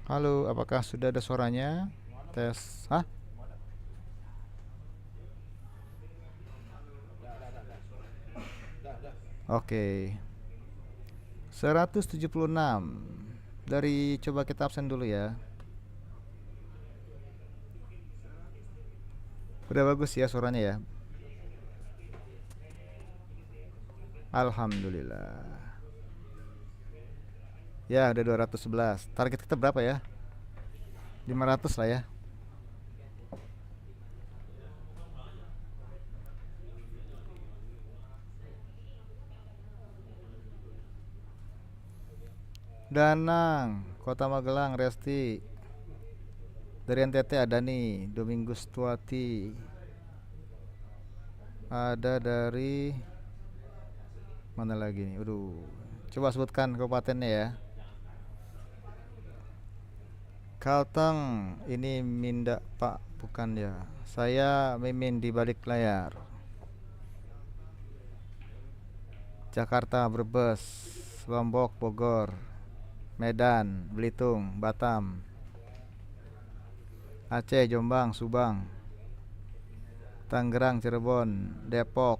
Halo, apakah sudah ada suaranya? Tes. Hah? Oke. 176. Dari coba kita absen dulu ya. Udah bagus ya suaranya ya. Alhamdulillah. Ya, udah 211. Target kita berapa ya? 500 lah ya. Danang, Kota Magelang, Resti. Dari NTT ada nih, Domingus Tuati. Ada dari mana lagi nih? Aduh. Coba sebutkan kabupatennya ya. Kalteng, ini Minda Pak, bukan ya. Saya Mimin di balik layar. Jakarta, Brebes, Lombok, Bogor, Medan, Belitung, Batam, Aceh, Jombang, Subang, Tangerang, Cirebon, Depok,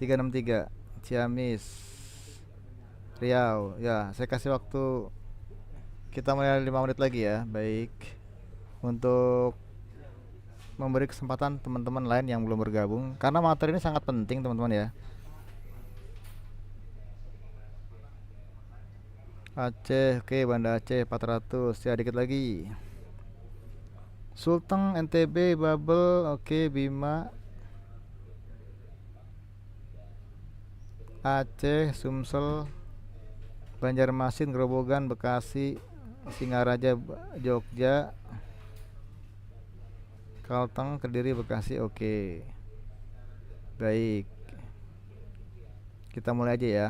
363, Ciamis, Riau. Ya, saya kasih waktu kita mulai 5 menit lagi ya. Baik. Untuk memberi kesempatan teman-teman lain yang belum bergabung karena materi ini sangat penting teman-teman ya. Aceh, oke, Banda Aceh 400 ya, dikit lagi. Sulteng, NTB, Babel, oke, Bima, Aceh, Sumsel, Banjarmasin, Grobogan, Bekasi, Singaraja, Jogja, Kalteng, Kediri, Bekasi, oke. Baik, kita mulai aja ya.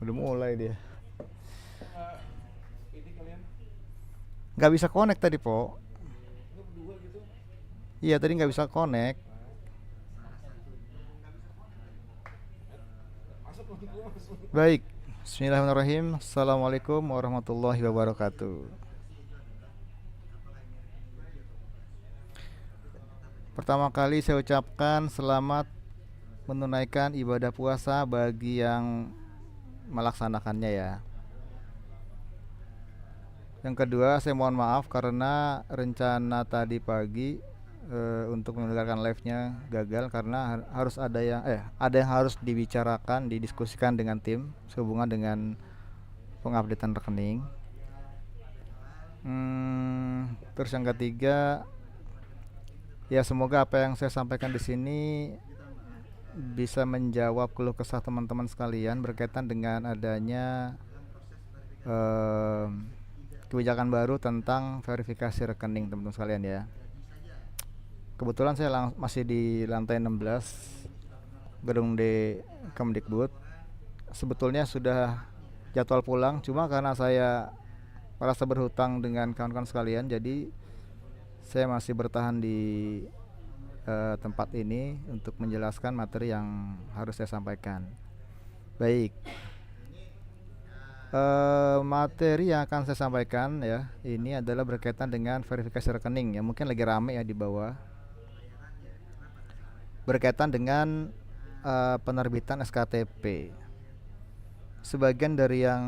Udah mulai dia. Nggak bisa connect tadi, Po. Iya, tadi nggak bisa connect. Baik, Bismillahirrahmanirrahim. Assalamualaikum warahmatullahi wabarakatuh. Pertama kali saya ucapkan selamat menunaikan ibadah puasa bagi yang melaksanakannya ya. Yang kedua, saya mohon maaf karena rencana tadi pagi untuk mendengarkan live-nya gagal karena harus ada yang harus dibicarakan, didiskusikan dengan tim sehubungan dengan pengupdatean rekening. Terus yang ketiga, ya semoga apa yang saya sampaikan di sini bisa menjawab keluh kesah teman-teman sekalian berkaitan dengan adanya eh, kebijakan baru tentang verifikasi rekening teman-teman sekalian ya. Kebetulan saya masih di lantai 16 gedung D Kemdikbud. Sebetulnya sudah jadwal pulang, cuma karena saya merasa berhutang dengan kawan-kawan sekalian, jadi saya masih bertahan di tempat ini untuk menjelaskan materi yang harus saya sampaikan. Baik, Materi yang akan saya sampaikan ya, ini adalah berkaitan dengan verifikasi rekening ya. Mungkin lagi rame ya di bawah. Berkaitan dengan penerbitan SKTP. Sebagian dari yang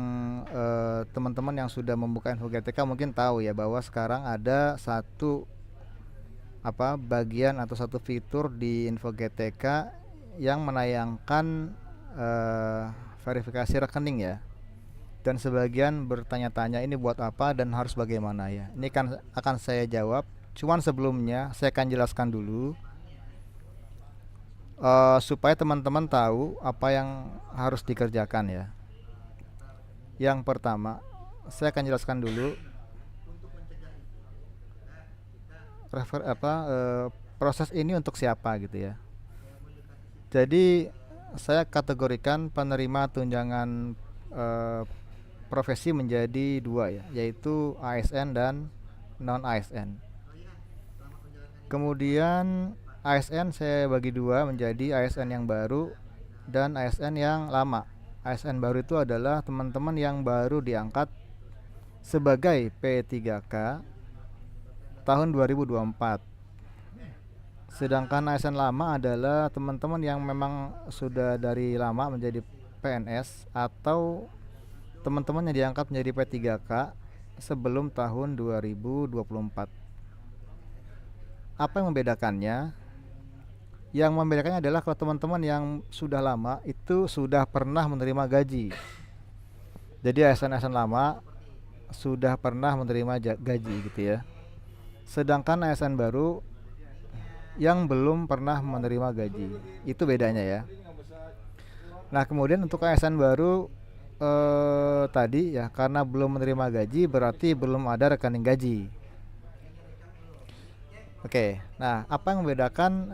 teman-teman yang sudah membuka info GTK mungkin tahu ya bahwa sekarang ada satu bagian atau satu fitur di info GTK yang menayangkan verifikasi rekening ya. Dan sebagian bertanya-tanya ini buat apa dan harus bagaimana ya. Ini kan akan saya jawab. Cuman sebelumnya saya akan jelaskan dulu supaya teman-teman tahu apa yang harus dikerjakan ya. Yang pertama, saya akan jelaskan dulu proses ini untuk siapa gitu ya. Jadi saya kategorikan penerima tunjangan profesi menjadi dua ya, yaitu ASN dan non ASN. Kemudian ASN saya bagi dua menjadi ASN yang baru dan ASN yang lama. ASN baru itu adalah teman-teman yang baru diangkat sebagai P3K tahun 2024. Sedangkan ASN lama adalah teman-teman yang memang sudah dari lama menjadi PNS atau teman-teman yang diangkat menjadi P3K sebelum tahun 2024. Apa yang membedakannya? Yang membedakannya adalah kalau teman-teman yang sudah lama itu sudah pernah menerima gaji. Jadi ASN lama sudah pernah menerima gaji gitu ya. Sedangkan ASN baru yang belum pernah menerima gaji. Itu bedanya ya. Nah, kemudian untuk ASN baru tadi ya, karena belum menerima gaji berarti belum ada rekening gaji. Oke, nah apa yang membedakan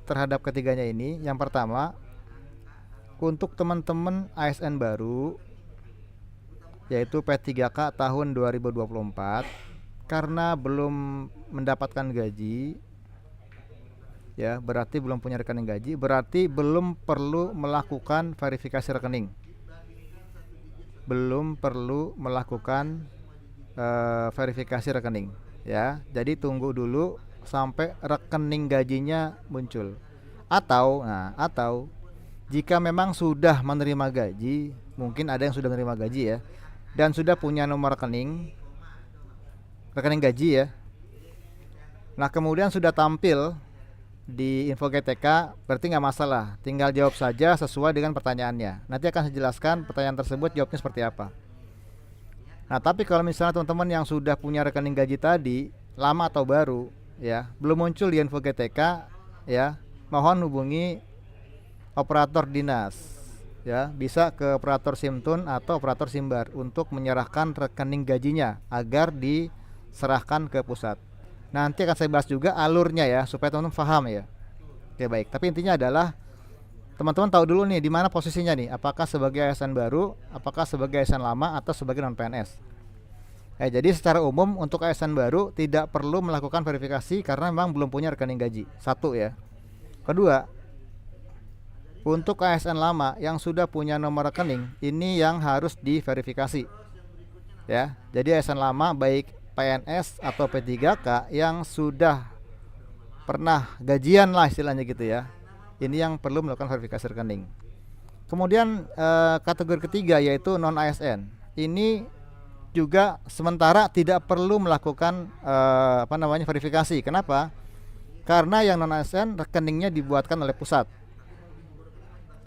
terhadap ketiganya ini? Yang pertama, untuk teman-teman ASN baru yaitu P3K tahun 2024 karena belum mendapatkan gaji ya, berarti belum punya rekening gaji, berarti belum perlu melakukan verifikasi rekening. Belum perlu melakukan verifikasi rekening ya. Jadi tunggu dulu sampai rekening gajinya muncul. Atau jika memang sudah menerima gaji, mungkin ada yang sudah menerima gaji ya dan sudah punya nomor rekening gaji ya. Nah, kemudian sudah tampil di info GTK, berarti nggak masalah, tinggal jawab saja sesuai dengan pertanyaannya. Nanti akan saya jelaskan pertanyaan tersebut jawabnya seperti apa. Nah, tapi kalau misalnya teman-teman yang sudah punya rekening gaji tadi, lama atau baru ya, belum muncul di info GTK ya, mohon hubungi operator dinas ya, bisa ke operator Simtun atau operator Simbar untuk menyerahkan rekening gajinya agar diserahkan ke pusat. Nanti akan saya bahas juga alurnya ya, supaya teman-teman paham ya. Oke, baik. Tapi intinya adalah teman-teman tahu dulu nih di mana posisinya nih, apakah sebagai ASN baru, apakah sebagai ASN lama atau sebagai non PNS. Jadi secara umum untuk ASN baru tidak perlu melakukan verifikasi karena memang belum punya rekening gaji. Satu ya. Kedua, untuk ASN lama yang sudah punya nomor rekening, ini yang harus diverifikasi. Ya. Jadi ASN lama baik PNS atau P3K yang sudah pernah gajian lah istilahnya gitu ya, ini yang perlu melakukan verifikasi rekening. Kemudian kategori ketiga yaitu non ASN. Ini juga sementara tidak perlu melakukan verifikasi. Kenapa? Karena yang non ASN rekeningnya dibuatkan oleh pusat.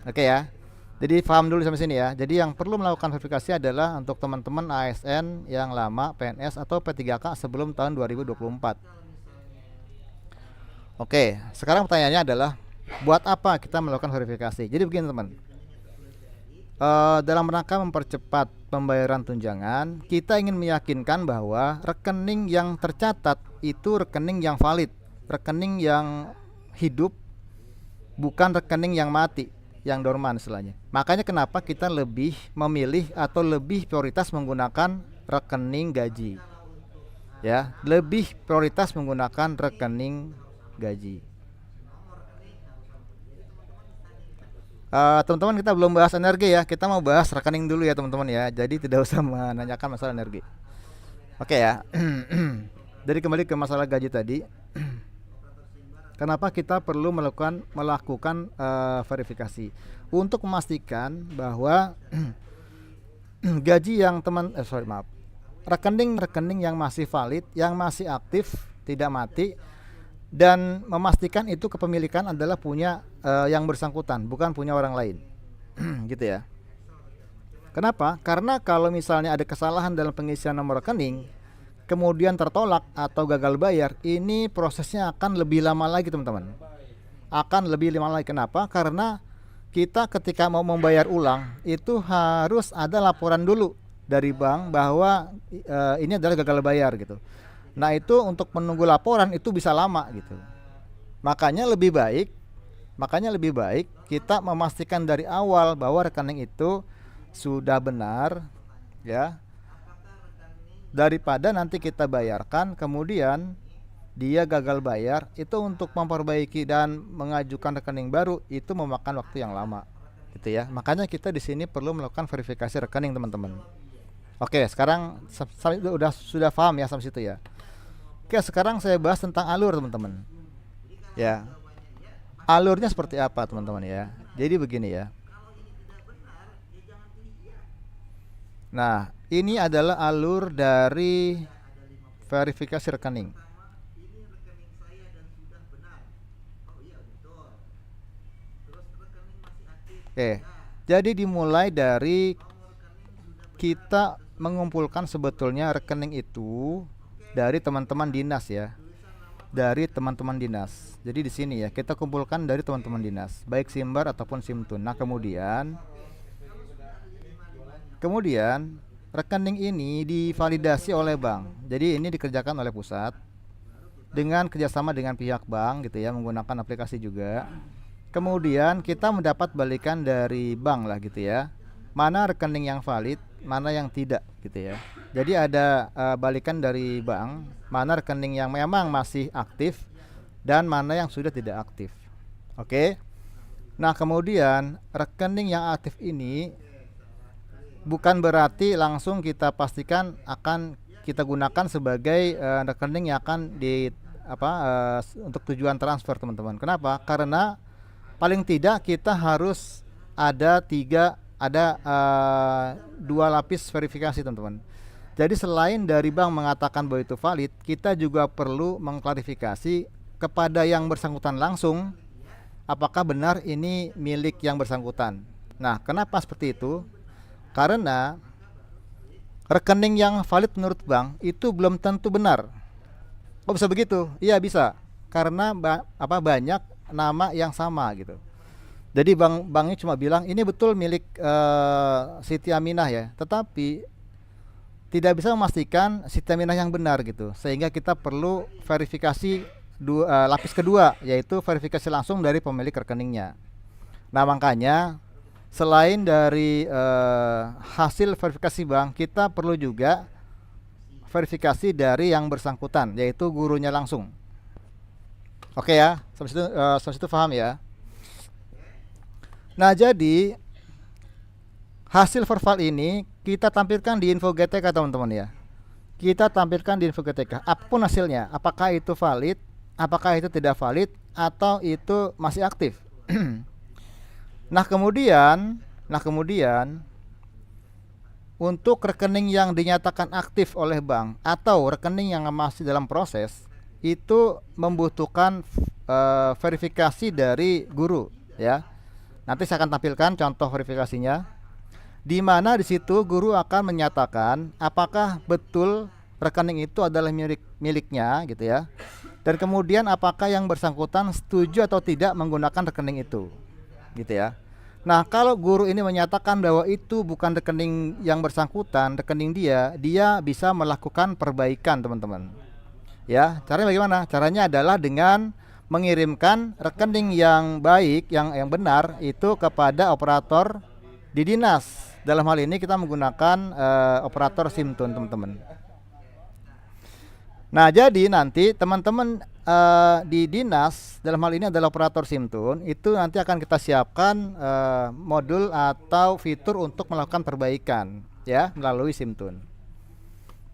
Oke ya. Jadi paham dulu sampai sini ya. Jadi yang perlu melakukan verifikasi adalah untuk teman-teman ASN yang lama, PNS atau P3K sebelum tahun 2024. Oke, sekarang pertanyaannya adalah buat apa kita melakukan verifikasi? Jadi begini teman, dalam rangka mempercepat pembayaran tunjangan, kita ingin meyakinkan bahwa rekening yang tercatat itu rekening yang valid, rekening yang hidup, bukan rekening yang mati, yang dorman istilahnya. Makanya kenapa kita lebih memilih atau lebih prioritas menggunakan rekening gaji. Ya, lebih prioritas menggunakan rekening gaji. Teman-teman, kita belum bahas energi ya. Kita mau bahas rekening dulu ya teman-teman ya. Jadi tidak usah menanyakan masalah energi. Oke ya. Jadi kembali ke masalah gaji tadi. Kenapa kita perlu melakukan verifikasi untuk memastikan bahwa gaji yang rekening yang masih valid, yang masih aktif, tidak mati, dan memastikan itu kepemilikan adalah punya yang bersangkutan, bukan punya orang lain. Gitu ya. Kenapa? Karena kalau misalnya ada kesalahan dalam pengisian nomor rekening, kemudian tertolak atau gagal bayar, ini prosesnya akan lebih lama lagi teman-teman. Akan lebih lama lagi. Kenapa? Karena kita ketika mau membayar ulang itu harus ada laporan dulu dari bank bahwa ini adalah gagal bayar gitu. Nah itu untuk menunggu laporan itu bisa lama gitu. Makanya lebih baik kita memastikan dari awal bahwa rekening itu sudah benar ya, daripada nanti kita bayarkan kemudian dia gagal bayar. Itu untuk memperbaiki dan mengajukan rekening baru itu memakan waktu yang lama gitu ya. Makanya kita di sini perlu melakukan verifikasi rekening teman-teman. Oke, sekarang sudah paham ya sampai situ ya. Oke, sekarang saya bahas tentang alur teman-teman ya. Alurnya seperti apa teman-teman ya. Jadi begini ya. Nah, ini adalah alur dari verifikasi rekening. Oke, jadi dimulai dari kita mengumpulkan sebetulnya rekening itu dari teman-teman dinas ya. Dari teman-teman dinas. Jadi di sini ya, kita kumpulkan dari teman-teman dinas, baik Simbar ataupun Simtun. Nah, kemudian rekening ini divalidasi oleh bank. Jadi ini dikerjakan oleh pusat dengan kerjasama dengan pihak bank gitu ya, menggunakan aplikasi juga. Kemudian kita mendapat balikan dari bank lah gitu ya, mana rekening yang valid, mana yang tidak gitu ya. Jadi ada balikan dari bank, mana rekening yang memang masih aktif dan mana yang sudah tidak aktif. Oke. Nah kemudian rekening yang aktif ini bukan berarti langsung kita pastikan akan kita gunakan sebagai rekening yang akan untuk tujuan transfer teman-teman. Kenapa? Karena paling tidak kita harus ada dua lapis verifikasi teman-teman. Jadi selain dari bank mengatakan bahwa itu valid, kita juga perlu mengklarifikasi kepada yang bersangkutan langsung apakah benar ini milik yang bersangkutan. Nah, kenapa seperti itu? Karena rekening yang valid menurut bank itu belum tentu benar. Kok bisa begitu? Iya bisa. Karena banyak nama yang sama gitu. Jadi banknya cuma bilang ini betul milik Siti Aminah ya, tetapi tidak bisa memastikan Siti Aminah yang benar gitu. Sehingga kita perlu verifikasi lapis kedua, yaitu verifikasi langsung dari pemilik rekeningnya. Nah makanya selain dari hasil verifikasi bank, kita perlu juga verifikasi dari yang bersangkutan, yaitu gurunya langsung. Oke ya, sampai situ paham ya. Nah jadi hasil verval ini kita tampilkan di info GTK teman-teman ya. Kita tampilkan di info GTK apapun hasilnya, apakah itu valid, apakah itu tidak valid, atau itu masih aktif. Nah kemudian untuk rekening yang dinyatakan aktif oleh bank atau rekening yang masih dalam proses, itu membutuhkan verifikasi dari guru ya. Nanti saya akan tampilkan contoh verifikasinya, di mana di situ guru akan menyatakan apakah betul rekening itu adalah miliknya gitu ya. Dan kemudian apakah yang bersangkutan setuju atau tidak menggunakan rekening itu gitu ya. Nah kalau guru ini menyatakan bahwa itu bukan rekening yang bersangkutan, rekening dia bisa melakukan perbaikan teman-teman ya. Caranya bagaimana? Caranya adalah dengan mengirimkan rekening yang baik, yang benar itu kepada operator di dinas. Dalam hal ini kita menggunakan operator Simtun teman-teman. Nah jadi nanti teman-teman di dinas, dalam hal ini adalah operator SIMTUN, itu nanti akan kita siapkan modul atau fitur untuk melakukan perbaikan ya melalui SIMTUN.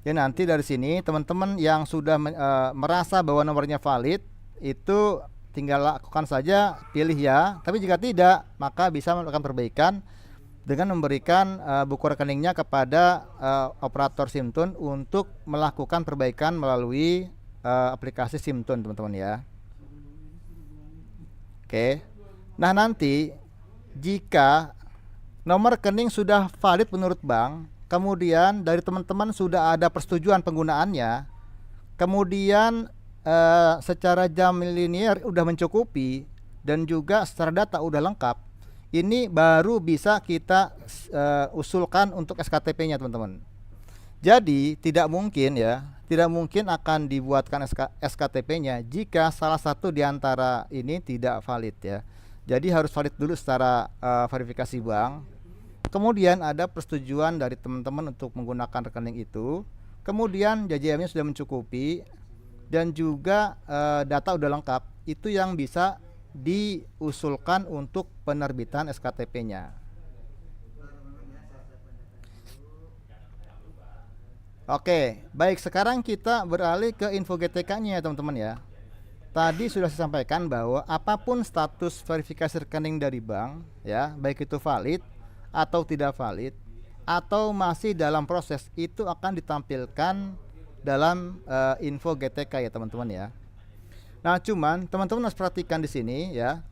Ya, nanti dari sini teman-teman yang sudah merasa bahwa nomornya valid itu tinggal lakukan saja, pilih ya. Tapi jika tidak, maka bisa melakukan perbaikan dengan memberikan buku rekeningnya kepada operator SIMTUN untuk melakukan perbaikan melalui aplikasi SIMTUN, teman-teman ya. Oke. Nah, nanti jika nomor rekening sudah valid menurut bank, kemudian dari teman-teman sudah ada persetujuan penggunaannya, kemudian secara jam linier udah mencukupi dan juga secara data udah lengkap, ini baru bisa kita usulkan untuk SKTP-nya, teman-teman. Jadi tidak mungkin akan dibuatkan SKTP-nya jika salah satu di antara ini tidak valid ya. Jadi harus valid dulu secara verifikasi bank. Kemudian ada persetujuan dari teman-teman untuk menggunakan rekening itu. Kemudian JJM-nya sudah mencukupi dan juga data udah lengkap. Itu yang bisa diusulkan untuk penerbitan SKTP-nya. Oke, baik, sekarang kita beralih ke info GTK-nya ya teman-teman ya. Tadi sudah saya sampaikan bahwa apapun status verifikasi rekening dari bank ya, baik itu valid atau tidak valid atau masih dalam proses, itu akan ditampilkan dalam info GTK ya teman-teman ya. Nah, cuman teman-teman harus perhatikan di sini ya.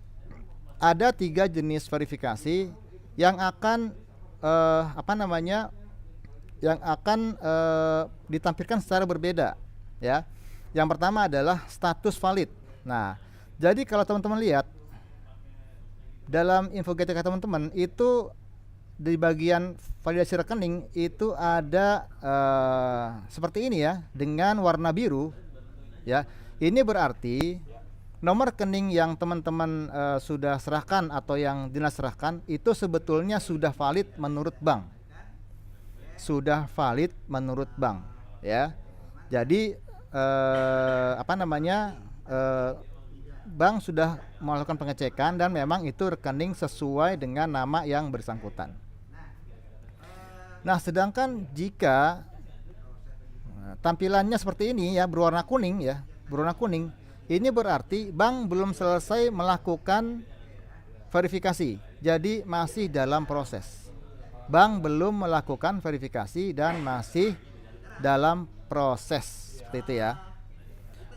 Ada 3 jenis verifikasi yang akan ditampilkan secara berbeda ya. Yang pertama adalah status valid. Nah, jadi kalau teman-teman lihat dalam info GTK teman-teman itu di bagian validasi rekening itu ada seperti ini ya, dengan warna biru ya. Ini berarti nomor rekening yang teman-teman sudah serahkan atau yang dinas serahkan itu sebetulnya sudah valid menurut bank. Sudah valid menurut bank ya. Jadi bank sudah melakukan pengecekan dan memang itu rekening sesuai dengan nama yang bersangkutan. Nah, sedangkan jika tampilannya seperti ini ya, berwarna kuning ya, ini berarti bank belum selesai melakukan verifikasi. Jadi masih dalam proses. Bank belum melakukan verifikasi dan masih dalam proses, seperti itu ya.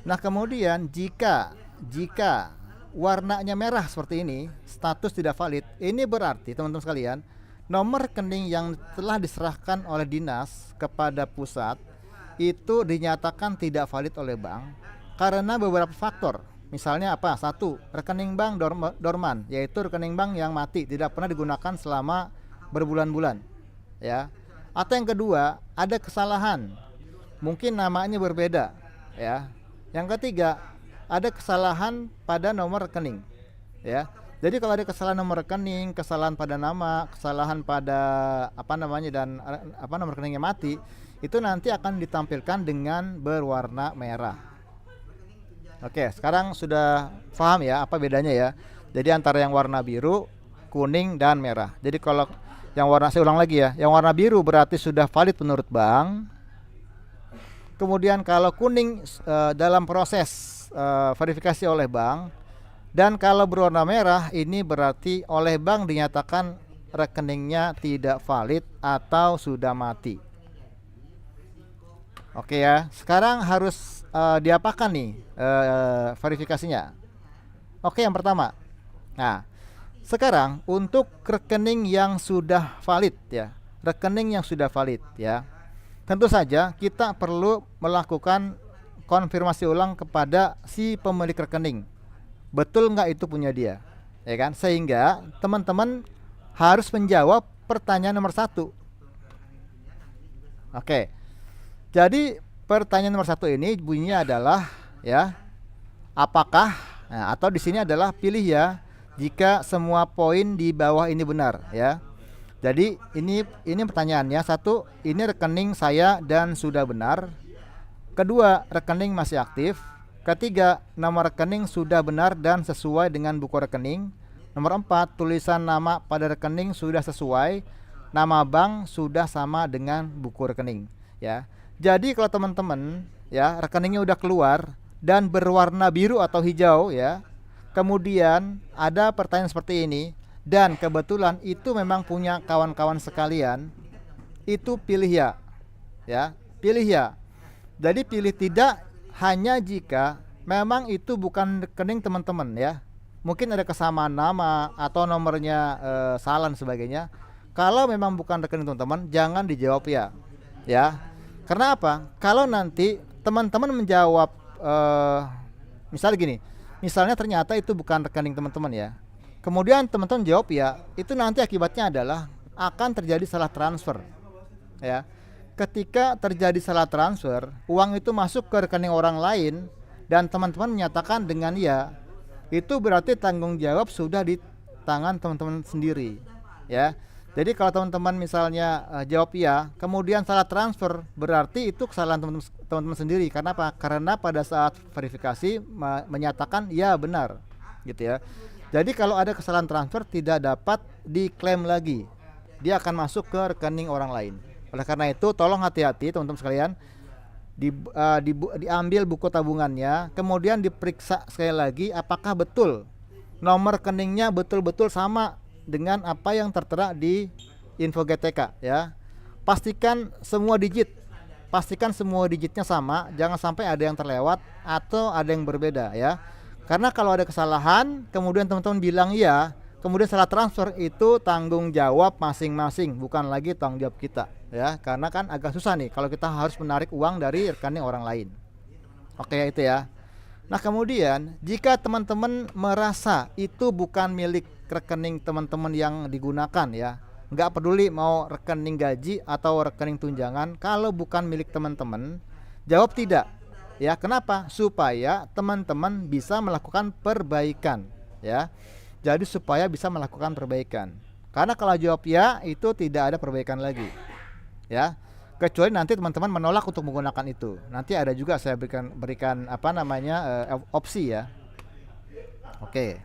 Nah, kemudian jika warnanya merah seperti ini, status tidak valid, ini berarti teman-teman sekalian, nomor rekening yang telah diserahkan oleh dinas kepada pusat itu dinyatakan tidak valid oleh bank karena beberapa faktor. Misalnya apa? 1, rekening bank dorman, yaitu rekening bank yang mati, tidak pernah digunakan selama berbulan-bulan ya. Atau yang kedua, ada kesalahan, mungkin namanya berbeda ya. Yang ketiga, ada kesalahan pada nomor rekening ya. Jadi kalau ada kesalahan nomor rekening, kesalahan pada nama, kesalahan pada nomor rekeningnya mati, itu nanti akan ditampilkan dengan berwarna merah. Oke, sekarang sudah paham ya apa bedanya ya. Jadi antara yang warna biru, kuning dan merah. Jadi kalau yang warna, saya ulang lagi ya, yang warna biru berarti sudah valid menurut bank. Kemudian kalau kuning dalam proses verifikasi oleh bank. Dan kalau berwarna merah ini berarti oleh bank dinyatakan rekeningnya tidak valid atau sudah mati. Oke ya, sekarang harus diapakan nih verifikasinya. Oke, yang pertama. Nah, sekarang untuk rekening yang sudah valid ya, rekening yang sudah valid ya, tentu saja kita perlu melakukan konfirmasi ulang kepada si pemilik rekening. Betul nggak itu punya dia, ya kan? Sehingga teman-teman harus menjawab pertanyaan nomor 1. Oke, jadi pertanyaan nomor 1 ini bunyinya adalah ya, apakah, nah, atau di sini adalah pilih ya jika semua poin di bawah ini benar ya. Jadi ini pertanyaannya. 1, ini rekening saya dan sudah benar. Kedua, rekening masih aktif. Ketiga, nomor rekening sudah benar dan sesuai dengan buku rekening. Nomor 4, tulisan nama pada rekening sudah sesuai. Nama bank sudah sama dengan buku rekening, ya. Jadi kalau teman-teman ya rekeningnya udah keluar dan berwarna biru atau hijau ya. Kemudian ada pertanyaan seperti ini dan kebetulan itu memang punya kawan-kawan sekalian, itu pilih ya. Ya, pilih ya. Jadi pilih tidak hanya jika memang itu bukan rekening teman-teman ya. Mungkin ada kesamaan nama atau nomornya salah dan sebagainya. Kalau memang bukan rekening teman-teman, jangan dijawab ya. Ya. Karena apa? Kalau nanti teman-teman menjawab misalnya gini, misalnya ternyata itu bukan rekening teman-teman ya. Kemudian teman-teman jawab ya, itu nanti akibatnya adalah akan terjadi salah transfer. Ya. Ketika terjadi salah transfer, uang itu masuk ke rekening orang lain dan teman-teman menyatakan dengan ya, itu berarti tanggung jawab sudah di tangan teman-teman sendiri. Ya. Jadi kalau teman-teman misalnya jawab iya, kemudian salah transfer, berarti itu kesalahan teman-teman sendiri. Karena apa? Karena pada saat verifikasi menyatakan ya benar, gitu ya. Jadi kalau ada kesalahan transfer tidak dapat diklaim lagi, dia akan masuk ke rekening orang lain. Oleh karena itu, tolong hati-hati teman-teman sekalian, diambil buku tabungannya, kemudian diperiksa sekali lagi apakah betul nomor rekeningnya betul-betul sama dengan apa yang tertera di info GTK ya. Pastikan semua digitnya sama, jangan sampai ada yang terlewat atau ada yang berbeda ya. Karena kalau ada kesalahan kemudian teman-teman bilang iya, kemudian salah transfer, itu tanggung jawab masing-masing, bukan lagi tanggung jawab kita ya. Karena kan agak susah nih kalau kita harus menarik uang dari rekening orang lain. Oke, itu ya. Nah, kemudian jika teman-teman merasa itu bukan milik rekening teman-teman yang digunakan ya, nggak peduli mau rekening gaji atau rekening tunjangan, kalau bukan milik teman-teman, jawab tidak ya. Kenapa? Supaya teman-teman bisa melakukan perbaikan ya. Jadi supaya bisa melakukan perbaikan. Karena kalau jawab ya, itu tidak ada perbaikan lagi ya. Kecuali nanti teman-teman menolak untuk menggunakan itu. Nanti ada juga saya berikan apa namanya opsi ya. Oke.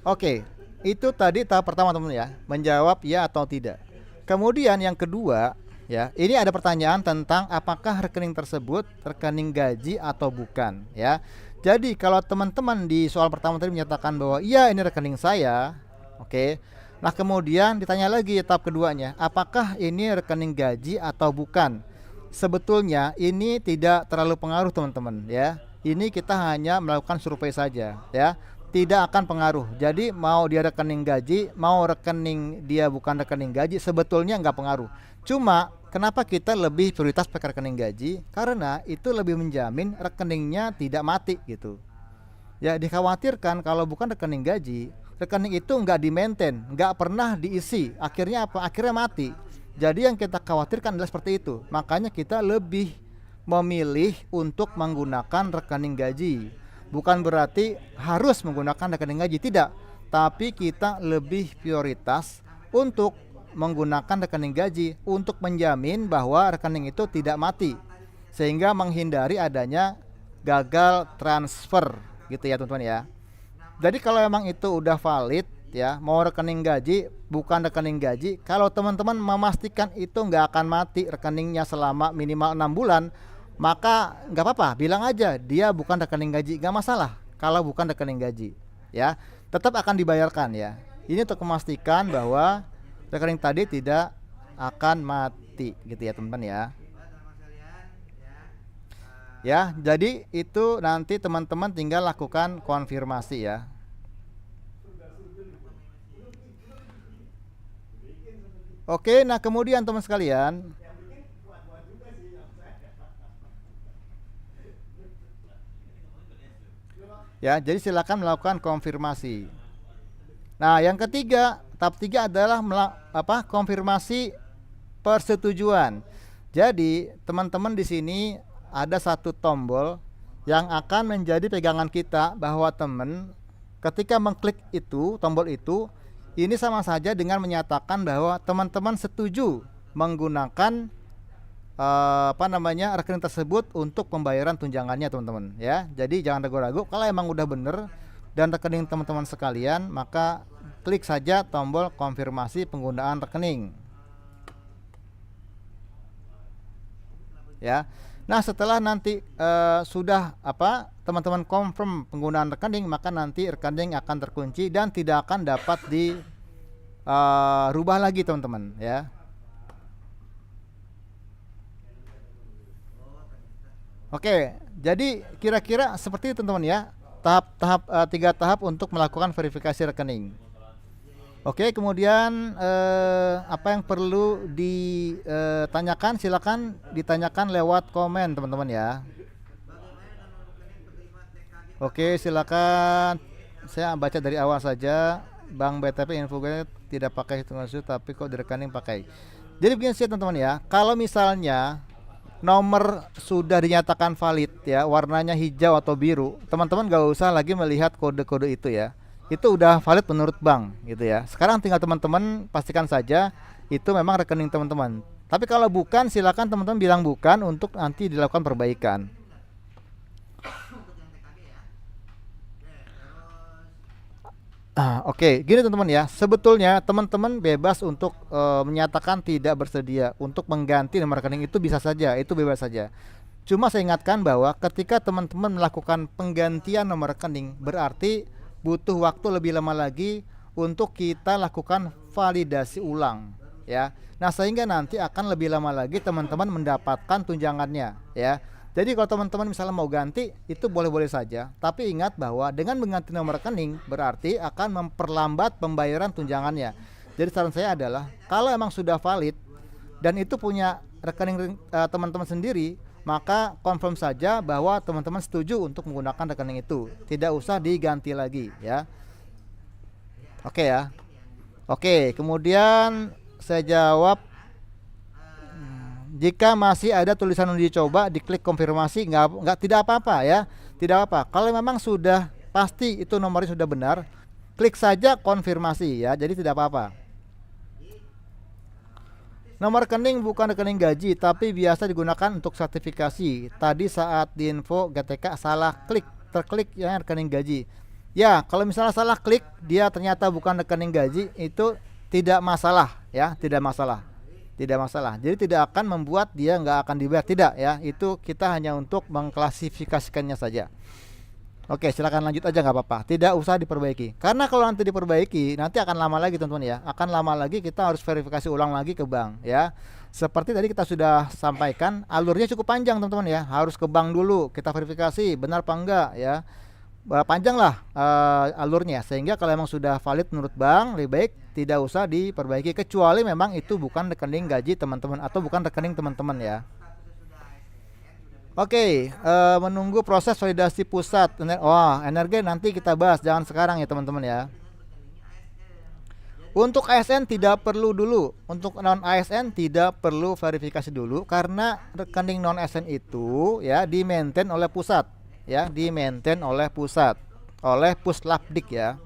Oke, itu tadi tahap pertama teman-teman ya, menjawab ya atau tidak. Kemudian yang kedua ya, ini ada pertanyaan tentang apakah rekening tersebut rekening gaji atau bukan ya. Jadi kalau teman-teman di soal pertama tadi menyatakan bahwa iya ini rekening saya, oke. Nah, kemudian ditanya lagi tahap keduanya, apakah ini rekening gaji atau bukan? Sebetulnya ini tidak terlalu pengaruh teman-teman ya. Ini kita hanya melakukan survei saja ya. Tidak akan pengaruh. Jadi mau dia rekening gaji, mau rekening dia bukan rekening gaji, sebetulnya nggak pengaruh. Cuma kenapa kita lebih prioritas pakai rekening gaji? Karena itu lebih menjamin rekeningnya tidak mati gitu. Ya, dikhawatirkan kalau bukan rekening gaji, rekening itu nggak di-maintain, nggak pernah diisi, akhirnya apa? Akhirnya mati. Jadi yang kita khawatirkan adalah seperti itu. Makanya kita lebih memilih untuk menggunakan rekening gaji. Bukan berarti harus menggunakan rekening gaji, tidak. Tapi kita lebih prioritas untuk menggunakan rekening gaji untuk menjamin bahwa rekening itu tidak mati, sehingga menghindari adanya gagal transfer gitu ya teman-teman ya. Jadi kalau emang itu udah valid ya, mau rekening gaji bukan rekening gaji, kalau teman-teman memastikan itu nggak akan mati rekeningnya selama minimal 6 bulan, maka nggak apa-apa, bilang aja dia bukan rekening gaji, nggak masalah kalau bukan rekening gaji ya, tetap akan dibayarkan ya. Ini untuk memastikan bahwa rekening tadi tidak akan mati gitu ya teman-teman ya. Ya, jadi itu nanti teman-teman tinggal lakukan konfirmasi ya. Oke, nah kemudian teman sekalian, ya, jadi silakan melakukan konfirmasi. Nah, yang ketiga, tahap 3 adalah konfirmasi persetujuan. Jadi, teman-teman di sini ada satu tombol yang akan menjadi pegangan kita bahwa teman ketika mengklik itu, tombol itu, ini sama saja dengan menyatakan bahwa teman-teman setuju menggunakan rekening tersebut untuk pembayaran tunjangannya teman-teman ya. Jadi jangan ragu-ragu, kalau emang udah bener dan rekening teman-teman sekalian, maka klik saja tombol konfirmasi penggunaan rekening ya. Nah, setelah nanti sudah teman-teman confirm penggunaan rekening, maka nanti rekening akan terkunci dan tidak akan dapat rubah lagi teman-teman ya. Oke, jadi kira-kira seperti itu teman-teman ya. Tiga tahap untuk melakukan verifikasi rekening. Oke, kemudian apa yang perlu ditanyakan, silakan ditanyakan lewat komen teman-teman ya. Oke, silakan. Saya baca dari awal saja. Bank BTP Infogate tidak pakai hitungan susu, tapi kok di rekening pakai. Jadi begini sih teman-teman ya. Kalau misalnya nomor sudah dinyatakan valid ya, warnanya hijau atau biru, teman-teman gak usah lagi melihat kode-kode itu ya. Itu udah valid menurut bank gitu ya. Sekarang tinggal teman-teman pastikan saja itu memang rekening teman-teman. Tapi kalau bukan, silakan teman-teman bilang bukan untuk nanti dilakukan perbaikan. Oke, gini teman-teman ya. Sebetulnya teman-teman bebas untuk menyatakan tidak bersedia untuk mengganti nomor rekening, itu bisa saja, itu bebas saja. Cuma saya ingatkan bahwa ketika teman-teman melakukan penggantian nomor rekening, berarti butuh waktu lebih lama lagi untuk kita lakukan validasi ulang ya. Nah, sehingga nanti akan lebih lama lagi teman-teman mendapatkan tunjangannya ya. Jadi kalau teman-teman misalnya mau ganti, itu boleh-boleh saja, tapi ingat bahwa dengan mengganti nomor rekening berarti akan memperlambat pembayaran tunjangannya. Jadi saran saya adalah kalau emang sudah valid dan itu punya rekening teman-teman sendiri, maka confirm saja bahwa teman-teman setuju untuk menggunakan rekening itu. Tidak usah diganti lagi ya. Oke ya. Oke, kemudian saya jawab, jika masih ada tulisan uji coba, diklik konfirmasi, tidak apa-apa ya. Tidak apa. Kalau memang sudah pasti itu nomornya sudah benar, klik saja konfirmasi ya. Jadi tidak apa-apa. Nomor rekening bukan rekening gaji, tapi biasa digunakan untuk sertifikasi. Tadi saat di info GTK salah terklik ya rekening gaji. Ya, kalau misalnya salah klik, dia ternyata bukan rekening gaji, itu tidak masalah ya, tidak masalah. Tidak masalah. Jadi tidak akan membuat dia nggak akan dibayar, tidak ya. Itu kita hanya untuk mengklasifikasikannya saja. Oke, silakan lanjut aja nggak apa-apa. Tidak usah diperbaiki. Karena kalau nanti diperbaiki, nanti akan lama lagi teman-teman ya. Akan lama lagi kita harus verifikasi ulang lagi ke bank ya. Seperti tadi kita sudah sampaikan, alurnya cukup panjang teman-teman ya. Harus ke bank dulu, kita verifikasi benar apa enggak ya. Panjang lah alurnya, sehingga kalau memang sudah valid menurut bank, lebih baik tidak usah diperbaiki, kecuali memang itu bukan rekening gaji teman-teman atau bukan rekening teman-teman ya. Oke, menunggu proses validasi pusat. Energi nanti kita bahas, jangan sekarang ya teman-teman ya. Untuk ASN tidak perlu dulu, untuk non ASN tidak perlu verifikasi dulu, karena rekening non ASN itu ya di-maintain oleh pusat. Ya, di-maintain oleh pusat, oleh Puslapdik ya.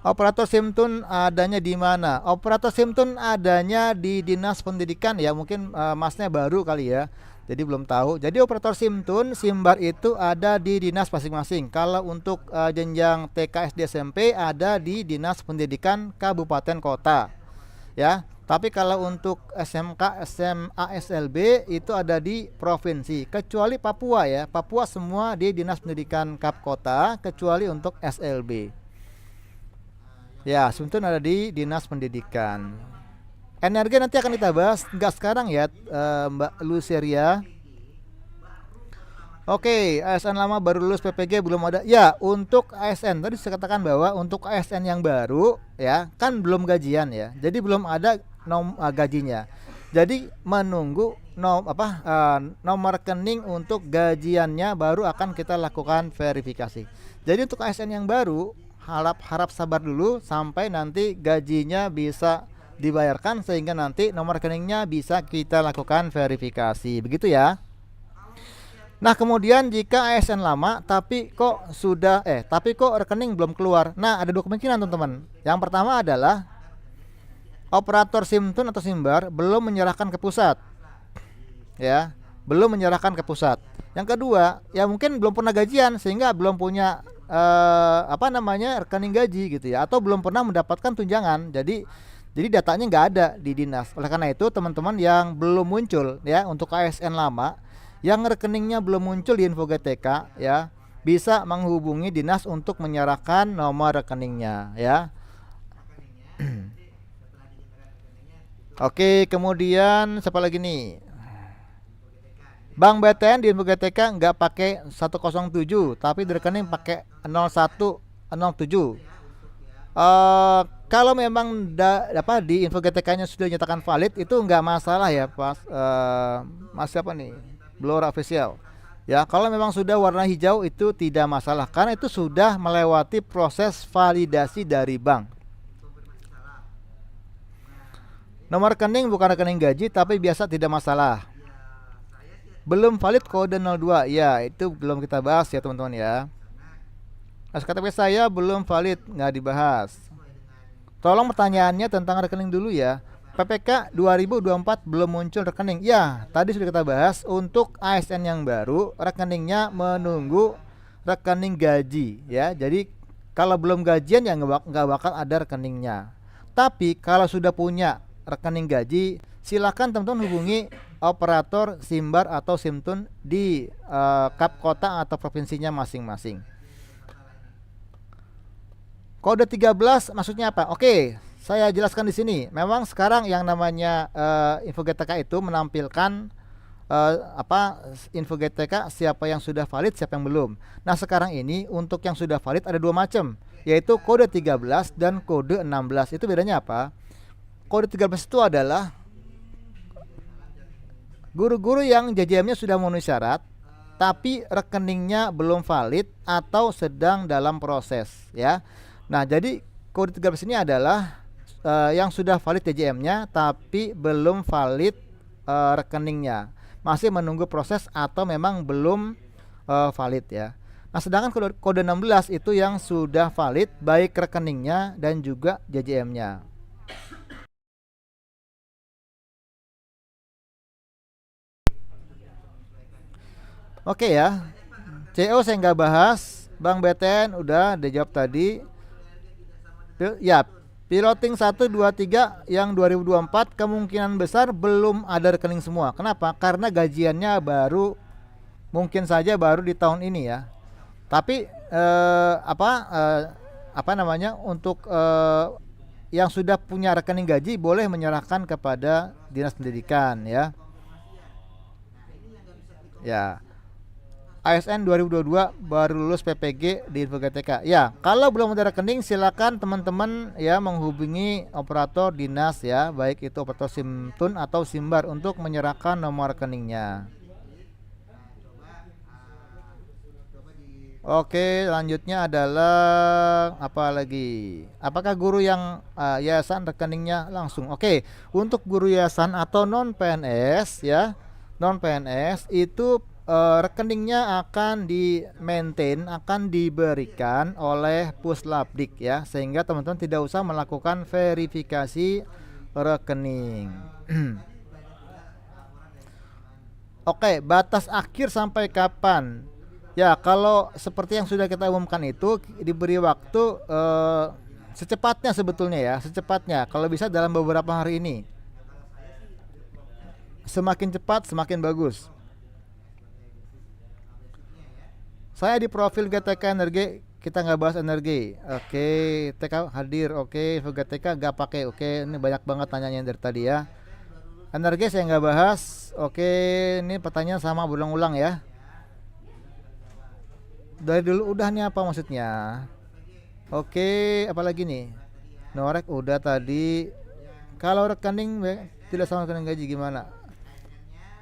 Operator SIMTUN adanya di mana? Operator SIMTUN adanya di Dinas Pendidikan ya, mungkin masnya baru kali ya, jadi belum tahu. Jadi operator SIMTUN, SIMBAR itu ada di dinas masing-masing. Kalau untuk jenjang TK, SD, SMP ada di Dinas Pendidikan Kabupaten Kota ya. Tapi kalau untuk SMK, SMA, SLB itu ada di provinsi, kecuali Papua ya. Papua semua di Dinas Pendidikan Kap Kota, kecuali untuk SLB. Ya, Suntun ada di Dinas Pendidikan. Energi nanti akan kita bahas, enggak sekarang ya, Mbak Luceria. Oke, ASN lama baru lulus PPG belum ada. Ya, untuk ASN tadi saya katakan bahwa untuk ASN yang baru ya, kan belum gajian ya. Jadi belum ada gajinya. Jadi menunggu nomor rekening untuk gajiannya baru akan kita lakukan verifikasi. Jadi untuk ASN yang baru harap sabar dulu sampai nanti gajinya bisa dibayarkan, sehingga nanti nomor rekeningnya bisa kita lakukan verifikasi. Begitu ya. Nah, kemudian jika ASN lama tapi kok rekening belum keluar. Nah, ada dua kemungkinan teman-teman. Yang pertama adalah operator simtun atau simbar belum menyerahkan ke pusat, ya, belum menyerahkan ke pusat. Yang kedua, ya mungkin belum pernah gajian sehingga belum punya rekening gaji gitu ya, atau belum pernah mendapatkan tunjangan. Jadi datanya nggak ada di dinas. Oleh karena itu teman-teman yang belum muncul ya untuk ASN lama, yang rekeningnya belum muncul di Info GTK ya, bisa menghubungi dinas untuk menyerahkan nomor rekeningnya ya. Oke, kemudian siapa lagi nih? Bank BTN di Info GTK nggak pakai 107, tapi di rekening pakai 0107. Kalau memang di Info GTK-nya sudah dinyatakan valid, itu nggak masalah ya, pas Mas siapa nih? Blora official. Ya, kalau memang sudah warna hijau itu tidak masalah karena itu sudah melewati proses validasi dari bank. Nomor rekening bukan rekening gaji tapi biasa tidak masalah. Belum valid kode 02. Ya, itu belum kita bahas ya teman-teman ya. SKTP saya belum valid, nggak dibahas. Tolong pertanyaannya tentang rekening dulu ya. PPK 2024 belum muncul rekening. Ya, tadi sudah kita bahas untuk ASN yang baru rekeningnya menunggu rekening gaji ya. Jadi kalau belum gajian ya nggak bakal ada rekeningnya. Tapi kalau sudah punya rekening gaji, silakan teman-teman hubungi operator simbar atau simtun di kap kota atau provinsinya masing-masing. Kode 13 maksudnya apa? Oke, saya jelaskan di sini. Memang sekarang yang namanya Info GTK itu menampilkan Info GTK siapa yang sudah valid, siapa yang belum. Nah, sekarang ini untuk yang sudah valid ada dua macam, yaitu kode 13 dan kode 16. Itu bedanya apa? Kode 13 itu adalah guru-guru yang JJM-nya sudah memenuhi syarat tapi rekeningnya belum valid atau sedang dalam proses ya. Nah, jadi kode 13 ini adalah yang sudah valid JJM-nya tapi belum valid rekeningnya. Masih menunggu proses atau memang belum valid ya. Nah, sedangkan kode 16 itu yang sudah valid baik rekeningnya dan juga JJM-nya. Oke ya, CO saya nggak bahas. Bank BTN udah dijawab tadi. Ya, piloting 1, 2, 3 yang 2024 kemungkinan besar belum ada rekening semua. Kenapa? Karena gajiannya baru, mungkin saja baru di tahun ini ya. Tapi untuk yang sudah punya rekening gaji boleh menyerahkan kepada Dinas Pendidikan ya. Ya. ASN 2022 baru lulus PPG di Info GTK. Ya, kalau belum ada rekening silakan teman-teman ya menghubungi operator dinas ya, baik itu operator simtun atau simbar untuk menyerahkan nomor rekeningnya. Oke, selanjutnya adalah apa lagi? Apakah guru yang yayasan rekeningnya langsung? Oke, untuk guru yayasan atau non PNS ya, non PNS itu rekeningnya akan di-maintain, akan diberikan oleh Puslapdik ya, sehingga teman-teman tidak usah melakukan verifikasi rekening. Oke, batas akhir sampai kapan? Ya, kalau seperti yang sudah kita umumkan itu diberi waktu secepatnya sebetulnya ya, secepatnya. Kalau bisa dalam beberapa hari ini. Semakin cepat semakin bagus. Saya di profil GTK Energi, kita nggak bahas energi. Oke, TK hadir. Oke, GTK nggak pakai. Oke, ini banyak banget tanyanya dari tadi ya. Energi saya nggak bahas. Oke, ini pertanyaan sama berulang-ulang ya. Dari dulu udah nih apa maksudnya? Oke, apalagi nih? Norek udah tadi. Kalau rekening tidak sama rekening gaji gimana?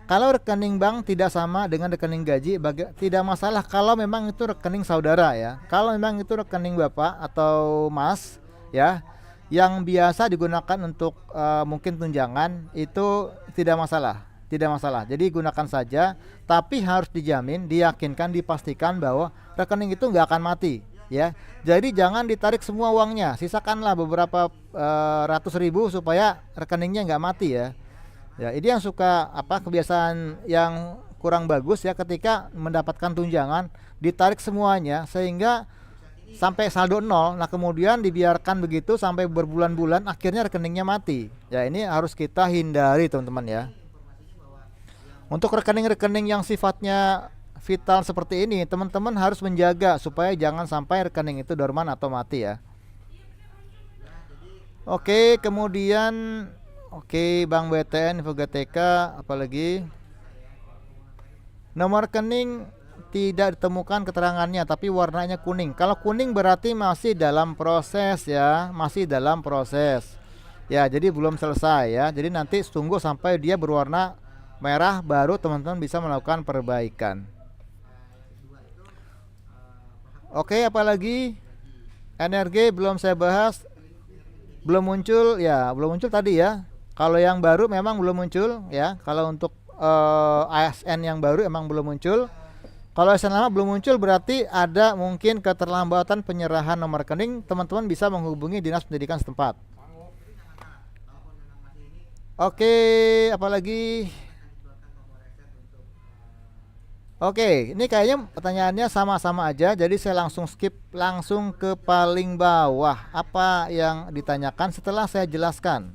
Kalau rekening bank tidak sama dengan rekening gaji, tidak masalah kalau memang itu rekening saudara ya. Kalau memang itu rekening bapak atau mas ya, yang biasa digunakan untuk mungkin tunjangan, itu tidak masalah, tidak masalah. Jadi gunakan saja, tapi harus dijamin, diyakinkan, dipastikan bahwa rekening itu nggak akan mati ya. Jadi jangan ditarik semua uangnya, sisakanlah beberapa ratus ribu supaya rekeningnya nggak mati ya. Ya, ini yang suka apa kebiasaan yang kurang bagus ya, ketika mendapatkan tunjangan ditarik semuanya sehingga sampai saldo nol. Nah, kemudian dibiarkan begitu sampai berbulan-bulan, akhirnya rekeningnya mati. Ya, ini harus kita hindari teman-teman ya. Untuk rekening-rekening yang sifatnya vital seperti ini, teman-teman harus menjaga supaya jangan sampai rekening itu dorman atau mati ya. Oke, kemudian Bank BTN, Info GTK, apalagi nomor rekening tidak ditemukan keterangannya tapi warnanya kuning. Kalau kuning berarti masih dalam proses ya, masih dalam proses. Ya, jadi belum selesai ya. Jadi nanti tunggu sampai dia berwarna merah baru teman-teman bisa melakukan perbaikan. Oke, apalagi energi belum saya bahas. Belum muncul ya, belum muncul tadi ya. Kalau yang baru memang belum muncul ya. Kalau untuk ASN yang baru emang belum muncul. Kalau ASN lama belum muncul berarti ada mungkin keterlambatan penyerahan nomor rekening. Teman-teman bisa menghubungi Dinas Pendidikan setempat. Oke, apalagi? Oke, ini kayaknya pertanyaannya sama-sama aja. Jadi saya langsung skip langsung ke paling bawah. Apa yang ditanyakan setelah saya jelaskan?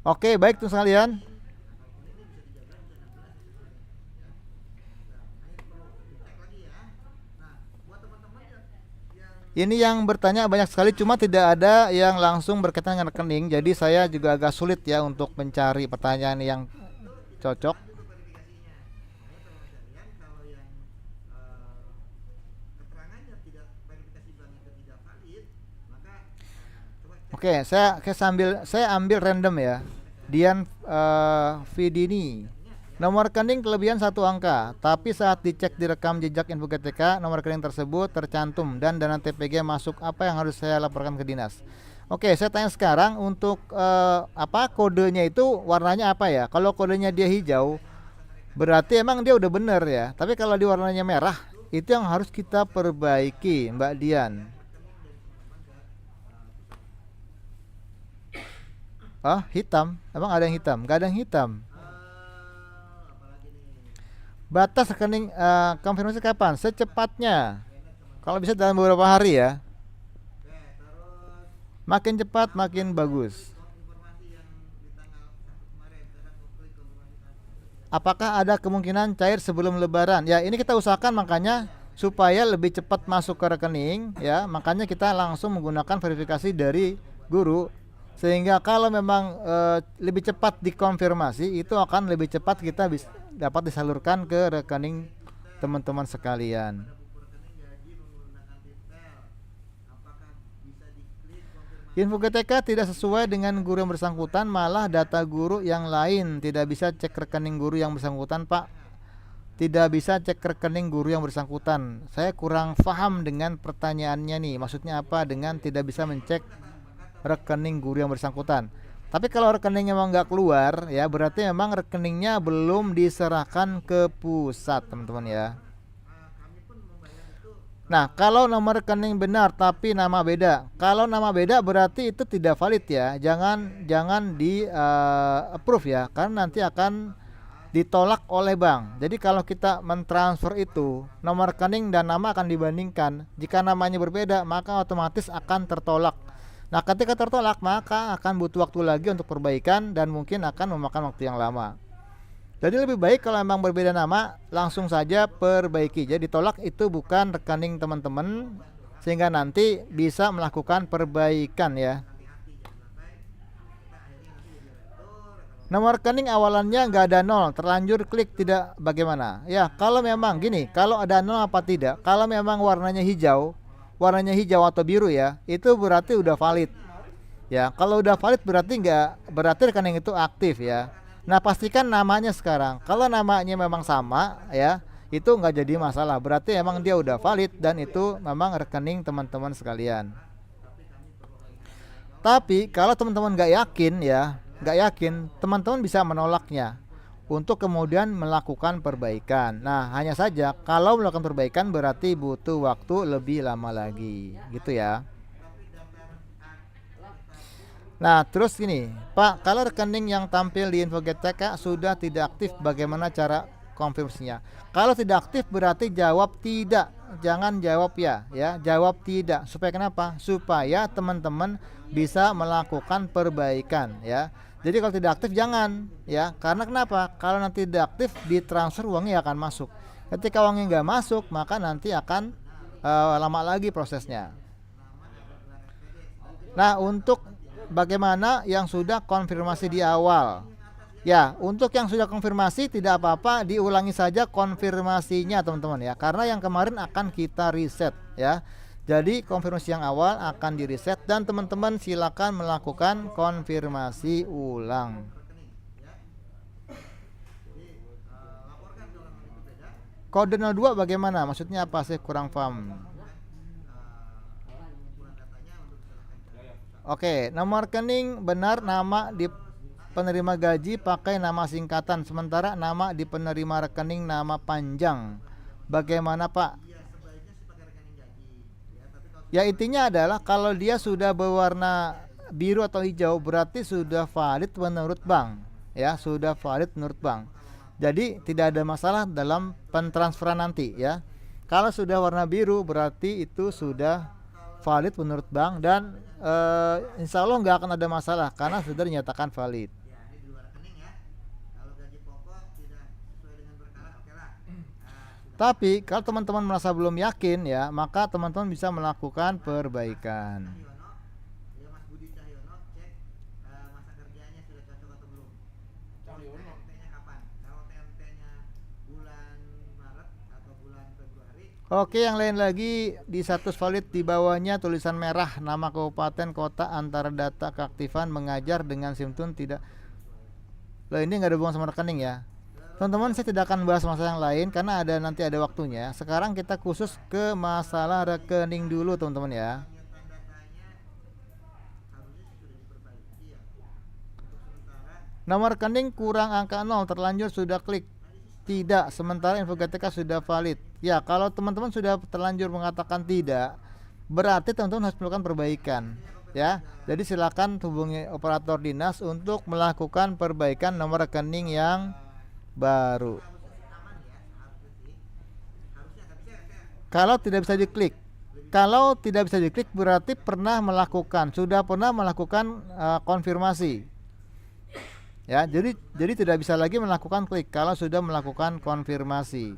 Oke, baik teman sekalian. Ini yang bertanya banyak sekali, cuma tidak ada yang langsung berkaitan dengan rekening. Jadi saya juga agak sulit ya untuk mencari pertanyaan yang cocok. Oke, saya ambil random ya. Dian Vidini. Nomor rekening kelebihan 1 angka, tapi saat dicek di rekam jejak Info GTK, nomor rekening tersebut tercantum dan dana TPG masuk. Apa yang harus saya laporkan ke dinas? Oke, saya tanya sekarang untuk apa kodenya itu warnanya apa ya? Kalau kodenya dia hijau, berarti emang dia udah bener ya. Tapi kalau di warnanya merah, itu yang harus kita perbaiki, Mbak Dian. Ah, hitam? Emang ada yang hitam? Gak ada yang hitam. Batas rekening konfirmasi kapan? Secepatnya. Kalau bisa dalam beberapa hari ya. Makin cepat makin bagus. Apakah ada kemungkinan cair sebelum lebaran? Ya, ini kita usahakan makanya supaya lebih cepat masuk ke rekening ya. Makanya kita langsung menggunakan verifikasi dari guru, sehingga kalau memang lebih cepat dikonfirmasi, itu akan lebih cepat kita dapat disalurkan ke rekening teman-teman sekalian. Info GTK tidak sesuai dengan guru yang bersangkutan, malah data guru yang lain. Tidak bisa cek rekening guru yang bersangkutan, Pak. Tidak bisa cek rekening guru yang bersangkutan. Saya kurang paham dengan pertanyaannya nih. Maksudnya apa dengan tidak bisa mencek rekening guru yang bersangkutan? Tapi kalau rekeningnya memang nggak keluar ya, berarti memang rekeningnya belum diserahkan ke pusat, teman-teman ya. Nah, kalau nomor rekening benar tapi nama beda. Kalau nama beda berarti itu tidak valid ya. Jangan di approve ya, karena nanti akan ditolak oleh bank. Jadi kalau kita mentransfer itu, nomor rekening dan nama akan dibandingkan. Jika namanya berbeda, maka otomatis akan tertolak. Nah, ketika tertolak, maka akan butuh waktu lagi untuk perbaikan dan mungkin akan memakan waktu yang lama. Jadi lebih baik kalau memang berbeda nama, langsung saja perbaiki. Jadi tolak itu bukan rekening teman-teman, sehingga nanti bisa melakukan perbaikan ya. Nomor rekening awalannya nggak ada nol, terlanjur klik tidak, bagaimana? Ya, kalau memang gini, kalau ada nol apa tidak? Kalau memang warnanya hijau atau biru ya, itu berarti udah valid. Ya, kalau udah valid berarti rekening itu aktif ya. Nah, pastikan namanya sekarang. Kalau namanya memang sama ya, itu nggak jadi masalah. Berarti emang dia udah valid dan itu memang rekening teman-teman sekalian. Tapi kalau teman-teman nggak yakin ya, nggak yakin, teman-teman bisa menolaknya untuk kemudian melakukan perbaikan. Nah, hanya saja kalau melakukan perbaikan berarti butuh waktu lebih lama lagi, gitu ya. Nah, terus gini, Pak, kalau rekening yang tampil di info GTK sudah tidak aktif, bagaimana cara konfirmasinya? Kalau tidak aktif berarti jawab tidak, jangan jawab ya, jawab tidak. Supaya kenapa? Supaya teman-teman bisa melakukan perbaikan ya. Jadi kalau tidak aktif jangan ya, karena kenapa? Kalau nanti tidak aktif ditransfer uangnya akan masuk. Ketika uangnya nggak masuk maka nanti akan lama lagi prosesnya. Nah, untuk bagaimana yang sudah konfirmasi di awal? Ya, untuk yang sudah konfirmasi tidak apa-apa, diulangi saja konfirmasinya teman-teman ya. Karena yang kemarin akan kita reset ya. Jadi konfirmasi yang awal akan di reset dan teman-teman silakan melakukan konfirmasi ulang. Kode 02 bagaimana? Maksudnya apa sih? Kurang paham. Oke, nomor rekening benar nama di penerima gaji pakai nama singkatan, sementara nama di penerima rekening nama panjang. Bagaimana, Pak? Ya, intinya adalah kalau dia sudah berwarna biru atau hijau berarti sudah valid menurut bank. Ya, sudah valid menurut bank. Jadi tidak ada masalah dalam pentransferan nanti ya. Kalau sudah warna biru berarti itu sudah valid menurut bank dan insya Allah nggak akan ada masalah karena sudah dinyatakan valid. Tapi kalau teman-teman merasa belum yakin ya, maka teman-teman bisa melakukan perbaikan. Oke, yang lain lagi di status valid di bawahnya tulisan merah nama kabupaten kota antara data keaktifan mengajar dengan SIMTUN tidak. Loh, ini nggak ada hubungan sama rekening ya. Teman-teman, saya tidak akan bahas masalah yang lain karena nanti ada waktunya. Sekarang kita khusus ke masalah rekening dulu teman-teman ya. Nomor rekening kurang angka 0 terlanjur sudah klik tidak, sementara info GTK sudah valid. Ya, kalau teman-teman sudah terlanjur mengatakan tidak, berarti teman-teman harus melakukan perbaikan ya. Jadi silakan hubungi operator dinas untuk melakukan perbaikan nomor rekening yang baru. Kalau tidak bisa diklik, berarti sudah pernah melakukan konfirmasi. Ya, jadi tidak bisa lagi melakukan klik kalau sudah melakukan konfirmasi.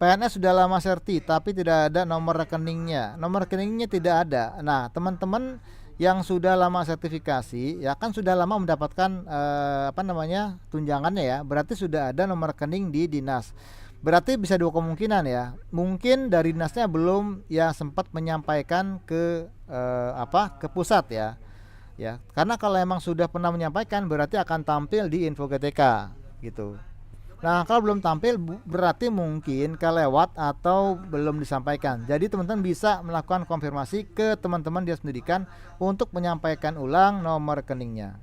PNS sudah lama serti tapi tidak ada nomor rekeningnya. Nomor rekeningnya tidak ada. Nah, teman-teman yang sudah lama sertifikasi ya kan sudah lama mendapatkan tunjangannya ya. Berarti sudah ada nomor rekening di dinas. Berarti bisa dua kemungkinan ya. Mungkin dari dinasnya belum ya sempat menyampaikan ke ke pusat ya. Ya, karena kalau emang sudah pernah menyampaikan berarti akan tampil di info GTK gitu. Nah, kalau belum tampil berarti mungkin kelewat atau belum disampaikan. Jadi teman-teman bisa melakukan konfirmasi ke teman-teman dinas pendidikan untuk menyampaikan ulang nomor rekeningnya.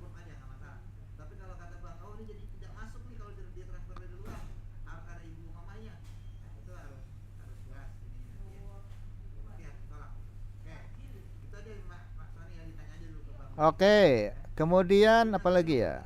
Oke, kemudian apa lagi ya?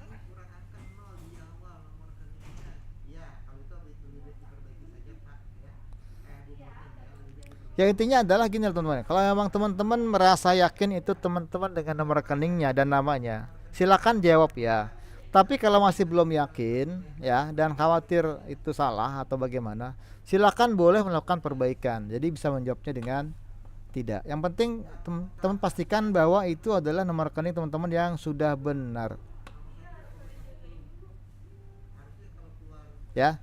Ya, intinya adalah gini teman-teman. Kalau memang teman-teman merasa yakin itu teman-teman dengan nomor rekeningnya dan namanya, silakan jawab ya. Tapi kalau masih belum yakin ya dan khawatir itu salah atau bagaimana, silakan boleh melakukan perbaikan. Jadi bisa menjawabnya dengan tidak. Yang penting teman-teman pastikan bahwa itu adalah nomor rekening teman-teman yang sudah benar. Ya.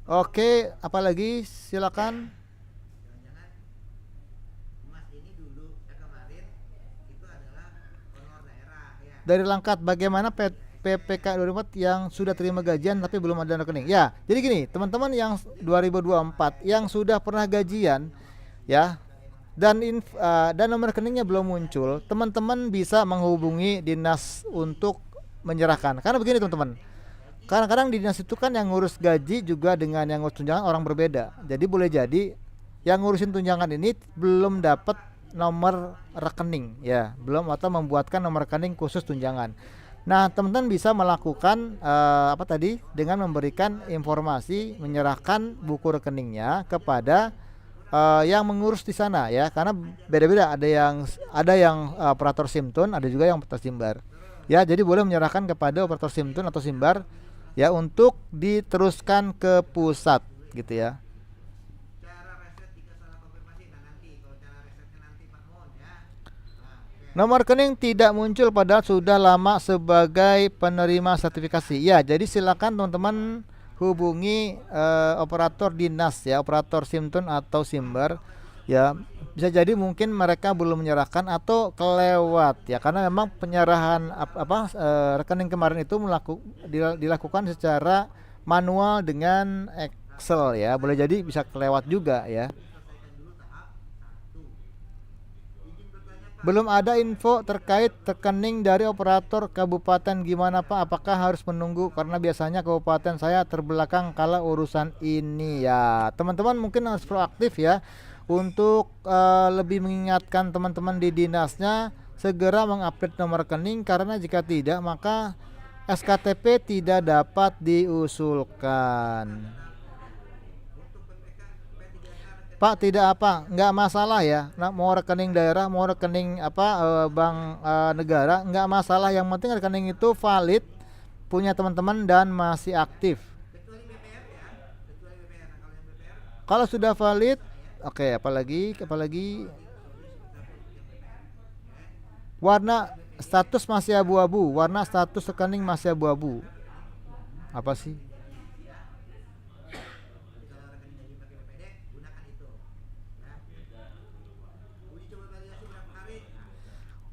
Oke, apalagi silakan. Dari Langkat, bagaimana PPK 2004 yang sudah terima gajian tapi belum ada rekening. Ya, jadi gini, teman-teman yang 2024 yang sudah pernah gajian ya dan nomor rekeningnya belum muncul, teman-teman bisa menghubungi dinas untuk menyerahkan. Karena begini teman-teman, kadang-kadang di dinas itu kan yang ngurus gaji juga dengan yang ngurus tunjangan orang berbeda. Jadi boleh jadi yang ngurusin tunjangan ini belum dapat nomor rekening ya, belum atau membuatkan nomor rekening khusus tunjangan. Nah, teman-teman bisa melakukan dengan memberikan informasi, menyerahkan buku rekeningnya kepada yang mengurus di sana ya, karena beda-beda, ada yang operator Simtun, ada juga yang operator Simbar. Ya, jadi boleh menyerahkan kepada operator Simtun atau Simbar ya untuk diteruskan ke pusat gitu ya. Nomor rekening tidak muncul padahal sudah lama sebagai penerima sertifikasi. Ya, jadi silakan teman-teman hubungi operator dinas ya, operator Simtun atau Simbar ya. Bisa jadi mungkin mereka belum menyerahkan atau kelewat ya, karena memang penyerahan rekening kemarin itu dilakukan secara manual dengan Excel ya. Boleh jadi bisa kelewat juga ya. Belum ada info terkait rekening dari operator kabupaten, gimana Pak? Apakah harus menunggu? Karena biasanya kabupaten saya terbelakang kala urusan ini ya. Teman-teman mungkin harus proaktif ya untuk lebih mengingatkan teman-teman di dinasnya segera mengupdate nomor rekening, karena jika tidak maka SKTP tidak dapat diusulkan. Pak, tidak nggak masalah ya. Nah, mau rekening daerah, mau rekening bank negara, nggak masalah. Yang penting rekening itu valid, punya teman-teman dan masih aktif. Kalau sudah valid, oke, apalagi warna status masih abu-abu, warna status rekening masih abu-abu. Apa sih?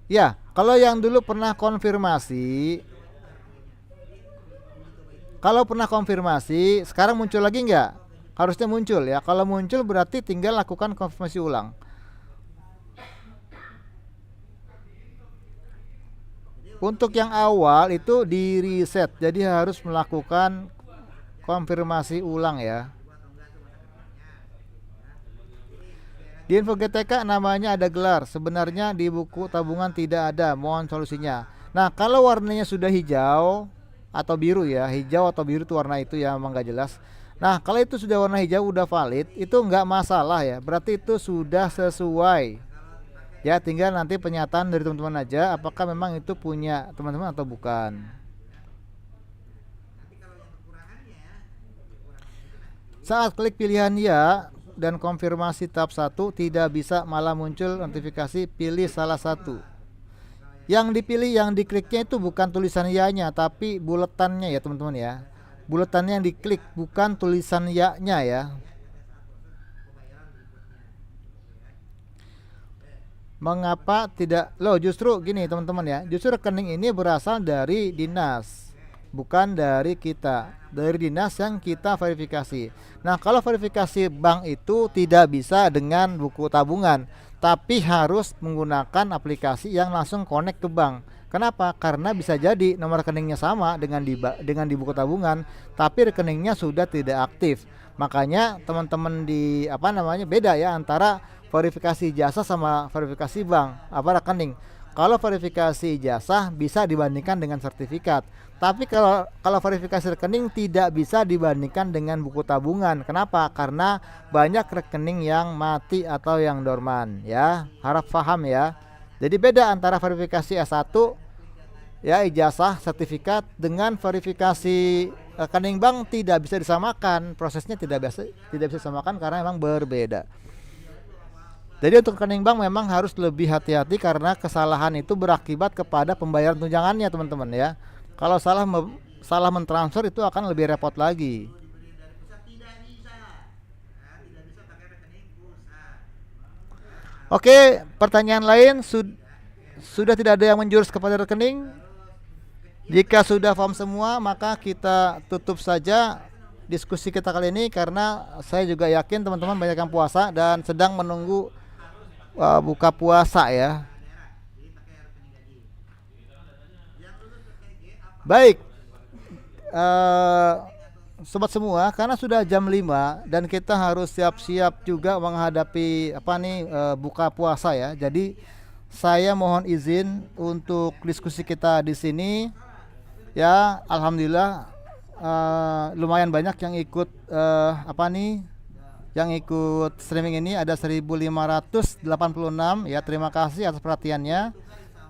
Ya, kalau yang dulu pernah konfirmasi, sekarang muncul lagi nggak? Harusnya muncul ya. Kalau muncul berarti tinggal lakukan konfirmasi ulang. Untuk yang awal itu di reset, jadi harus melakukan konfirmasi ulang ya. Di info GTK namanya ada gelar, sebenarnya di buku tabungan tidak ada, mohon solusinya. Nah, kalau warnanya sudah hijau atau biru ya, hijau atau biru itu warna itu ya, memang nggak jelas. Nah, kalau itu sudah warna hijau udah valid, itu nggak masalah ya, berarti itu sudah sesuai. Ya, tinggal nanti penyataan dari teman-teman aja apakah memang itu punya teman-teman atau bukan. Saat klik pilihan ya dan konfirmasi tahap 1 tidak bisa, malah muncul notifikasi pilih salah satu. Yang dipilih, yang dikliknya itu bukan tulisan ya-nya tapi buletannya ya teman-teman ya. Buletannya yang diklik, bukan tulisan ya-nya ya. Mengapa tidak? Loh, justru gini teman-teman ya. Justru rekening ini berasal dari dinas, bukan dari kita. Dari dinas yang kita verifikasi. Nah, kalau verifikasi bank itu tidak bisa dengan buku tabungan, tapi harus menggunakan aplikasi yang langsung connect ke bank. Kenapa? Karena bisa jadi nomor rekeningnya sama dengan di buku tabungan, tapi rekeningnya sudah tidak aktif. Makanya teman-teman beda ya antara verifikasi jasa sama verifikasi bank rekening. Kalau verifikasi jasa bisa dibandingkan dengan sertifikat, tapi kalau verifikasi rekening tidak bisa dibandingkan dengan buku tabungan. Kenapa? Karena banyak rekening yang mati atau yang dorman ya. Harap paham ya. Jadi beda antara verifikasi S1 ya, ijazah, sertifikat, dengan verifikasi rekening bank tidak bisa disamakan. Prosesnya tidak bisa disamakan karena memang berbeda. Jadi untuk rekening bank memang harus lebih hati-hati karena kesalahan itu berakibat kepada pembayaran tunjangannya teman-teman ya. Kalau salah mentransfer itu akan lebih repot lagi. Oke, pertanyaan lain, sudah tidak ada yang menjurus kepada rekening? Jika sudah paham semua, maka kita tutup saja diskusi kita kali ini, karena saya juga yakin teman-teman banyak yang puasa dan sedang menunggu buka puasa ya. Baik, eh, sobat semua, karena sudah jam 5 dan kita harus siap-siap juga menghadapi apa nih, buka puasa ya. Jadi saya mohon izin untuk diskusi kita di sini ya. Alhamdulillah, lumayan banyak yang ikut, apa nih, yang ikut streaming ini ada 1586 ya. Terima kasih atas perhatiannya.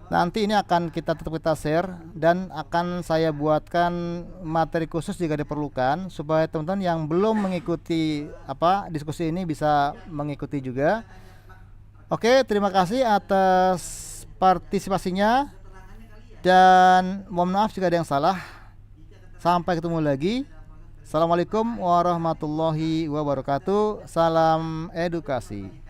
Nanti ini akan kita share dan akan saya buatkan materi khusus jika diperlukan, supaya teman-teman yang belum mengikuti apa diskusi ini bisa mengikuti juga. Oke, terima kasih atas partisipasinya dan mohon maaf jika ada yang salah. Sampai ketemu lagi. Assalamualaikum warahmatullahi wabarakatuh. Salam edukasi.